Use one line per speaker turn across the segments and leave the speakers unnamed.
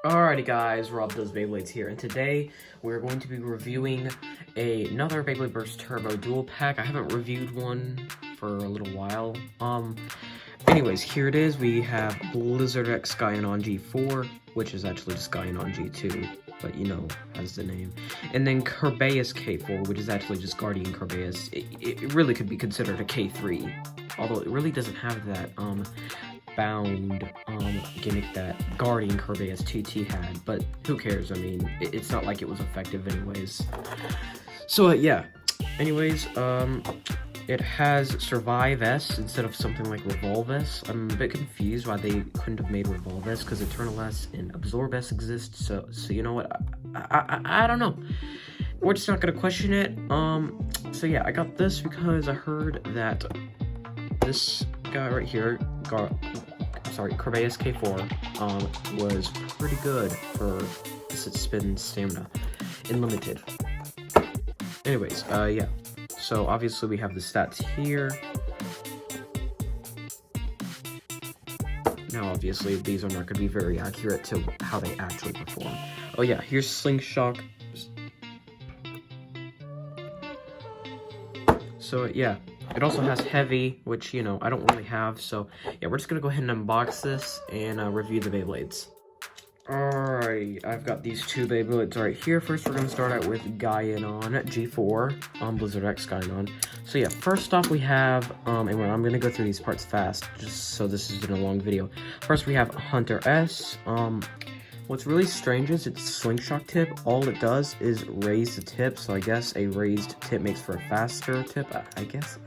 Alrighty guys, Rob Does Beyblades here, and today we're going to be reviewing another Beyblade Burst Turbo Dual Pack. I haven't reviewed one for a little while. Anyways, here it is. We have Blizzard X Gaianon G4, which is actually just Gaianon G2, but you know, has the name. And then Kerbeus K4, which is actually just Guardian Kerbeus. It really could be considered a K3, although it really doesn't have that, bound gimmick that Guardian Kerbeus TT had, but who cares? I mean, it's not like it was effective anyways. So yeah, anyways, it has Survive S instead of something like Revolve S. I'm a bit confused why they couldn't have made Revolve S, because Eternal S and Absorb S exist, so you know what, I don't know. We're just not gonna question it. So yeah, I got this because I heard that this guy right here, Kerbeus K4, was pretty good for spin stamina in limited. Anyways, yeah. So obviously we have the stats here. Now obviously these are not going to be very accurate to how they actually perform. Oh yeah, here's Slingshot. So yeah. It also has Heavy, which, you know, I don't really have, so yeah, we're just gonna go ahead and unbox this and review the Beyblades. Alright, I've got these two Beyblades right here. First, we're gonna start out with Gaianon G4 on Blizzard X Gaianon. So yeah, first off we have, and I'm gonna go through these parts fast, just so this isn't a long video. First, we have Hunter S. What's really strange is its slingshot tip. All it does is raise the tip, so I guess a raised tip makes for a faster tip. I guess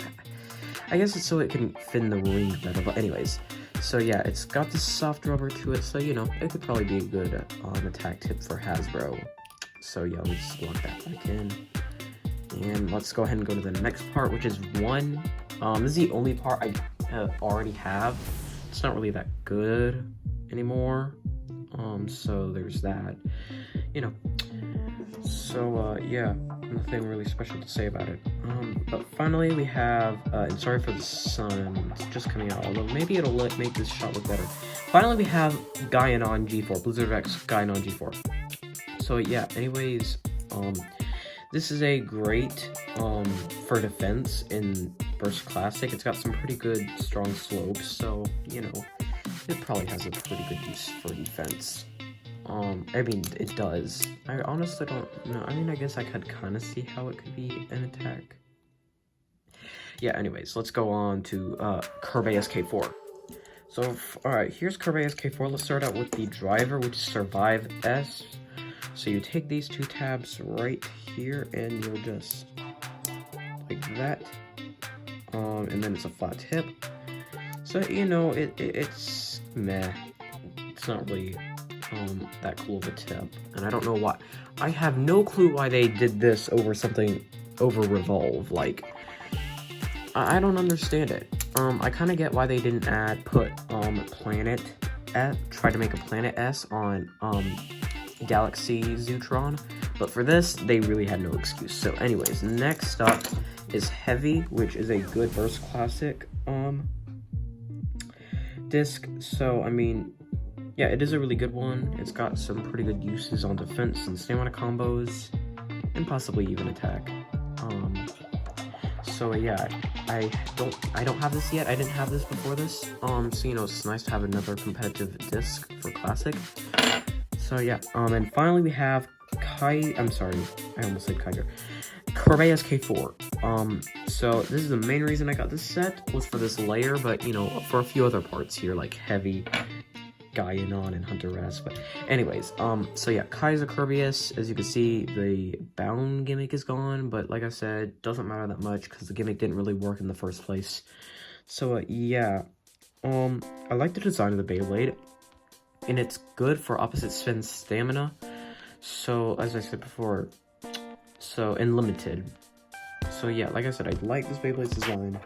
it's so it can fit in the ring better, but anyways. So yeah, it's got this soft rubber to it, so you know, it could probably be a good attack tip for Hasbro. So yeah, let's lock that back in. And let's go ahead and go to the next part, which is 1. This is the only part I already have. It's not really that good anymore. So there's that, you know. So yeah, nothing really special to say about it. But finally we have, and sorry for the sun, it's just coming out, although maybe it'll make this shot look better. Finally we have Gaianon G4, Blizzard X Gaianon G4. So yeah, anyways, this is a great, for defense in Burst Classic. It's got some pretty good, strong slopes, so, you know, it probably has a pretty good use for defense. I mean, it does. I honestly don't know. I mean, I guess I could kind of see how it could be an attack. Yeah, anyways, let's go on to Kerbeus K4. So, alright, here's Kerbeus K4. Let's start out with the driver, which is Survive S. So you take these two tabs right here, and you'll just, like that. And then it's a flat tip. So, you know, it's meh. It's not really that cool of a tip, and I don't know why. I have no clue why they did this over something over Revolve. Like, I don't understand it. I kind of get why they didn't put Planet S, try to make a Planet S on Galaxy Zootron, but for this they really had no excuse. So anyways, next up is Heavy, which is a good Burst Classic disc. So I mean, yeah, it is a really good one. It's got some pretty good uses on defense and stamina combos, and possibly even attack. So yeah, I don't have this yet. I didn't have this before this. So you know, it's nice to have another competitive disc for Classic. So yeah, and finally we have I'm sorry, I almost said Kaiser. Kerbeus K4. So this is the main reason I got this set, was for this layer, but you know, for a few other parts here, like Heavy, Gaianon, and Hunter S. But anyways, so yeah, Kaiser Kerbeus, as you can see, the bound gimmick is gone, but like I said, doesn't matter that much because the gimmick didn't really work in the first place. So yeah, I like the design of the Beyblade, and it's good for opposite spin stamina. So as I said before, so in limited. So yeah, like I said, I like this Beyblade's design.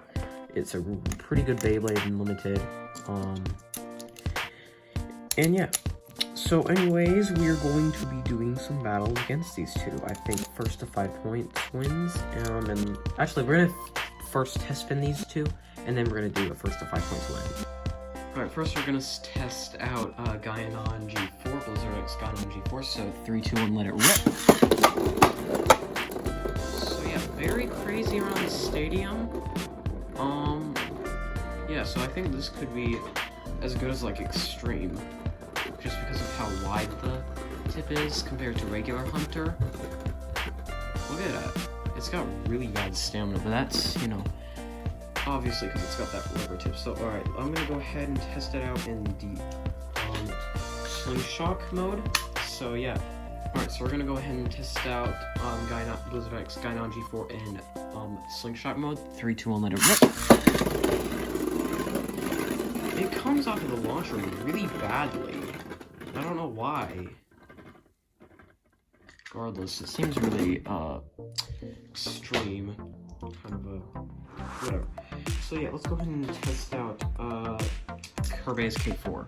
It's a pretty good Beyblade in limited. And yeah, so anyways, we are going to be doing some battles against these two. I think first to 5 points wins, and actually we're gonna first test spin these two, and then we're gonna do a first to 5 points win. Alright, first we're gonna test out Gaianon G4, Blizzard X Gaianon. K4, so 3, 2, 1, let it rip. So yeah, very crazy around the stadium. Yeah, so I think this could be as good as like Extreme, just because of how wide the tip is compared to regular Hunter. Look at that. It's got really bad stamina, but that's, you know, obviously because it's got that rubber tip. So alright, I'm gonna go ahead and test it out in the slingshot mode. So yeah. Alright, so we're gonna go ahead and test out Blizzard X Gaianon G4 in slingshot mode. 3, 2, 1, let it rip. It comes off of the launcher really badly. I don't know why. Regardless, it seems really extreme. Kind of a whatever. So yeah, let's go ahead and test out Kerbeus K4.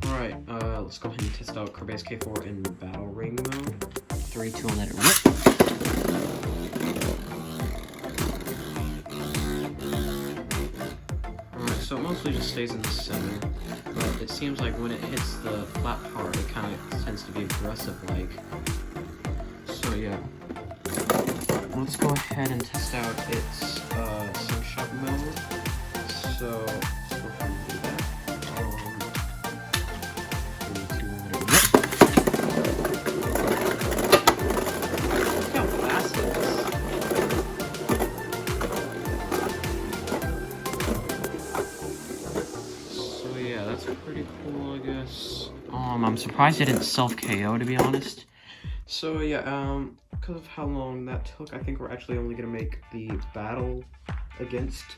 Alright, let's go ahead and test out Kerbeus K4 in Battle Ring mode. 3, 2, and let it rip. Alright, so it mostly just stays in the center, but it seems like when it hits the flat part, it kind of tends to be aggressive like. So yeah. Let's go ahead and test out its slingshot mode. So let's go ahead and do that. 3, 2, 1, let it rip. Look how fast it is. So yeah, that's pretty cool, I guess. I'm surprised it didn't self-KO, to be honest. So yeah, because of how long that took, I think we're actually only going to make the battle against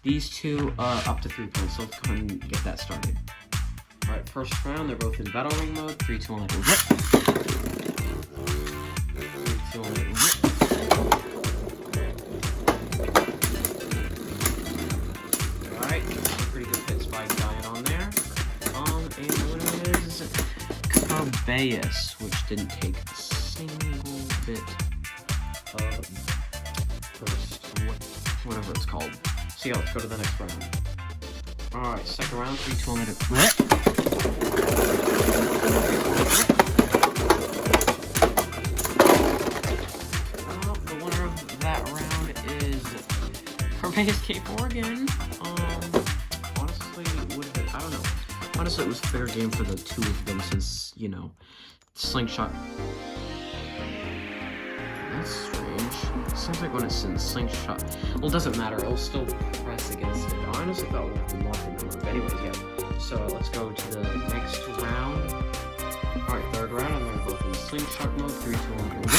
these two up to 3 points. So let's go ahead and get that started. Alright, first round, they're both in Battle Ring mode. 3, 2, 1, let it rip. 3, 2, 1, let it rip. Alright, pretty good hits by Gaianon there. And the winner is Kerbeus, which didn't take a single bit of first, whatever it's called. So yeah, let's go to the next round. Alright, second round, 3, 2, 1, let it rip. The winner of that round is Kerbeus K4 again. Honestly, I don't know. Honestly, it was a fair game for the two of them since, you know, slingshot. That's strange. Seems like when it's in slingshot. Well, it doesn't matter. It'll still press against it. I honestly thought it would be longer than that. But anyways, yeah. So let's go to the next round. Alright, third round, and they're both in slingshot mode. 3, 2, 1, rip.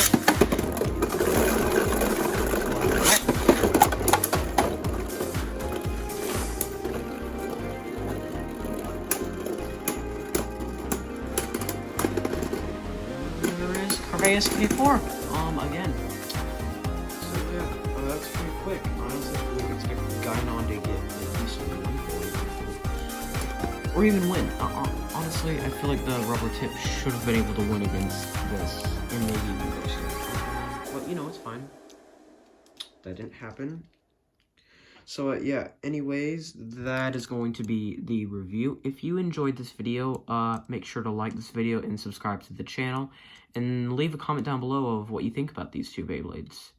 Kerbeus K4, again. So yeah, that's pretty quick. Honestly, I would expect Gaianon to get at least 1 point. Or even win. Honestly, I feel like the rubber tip should have been able to win against this, and maybe even go straight. But, you know, it's fine. That didn't happen. So, yeah, anyways, that is going to be the review. If you enjoyed this video, make sure to like this video and subscribe to the channel. And leave a comment down below of what you think about these two Beyblades.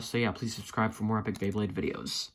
So yeah, please subscribe for more epic Beyblade videos.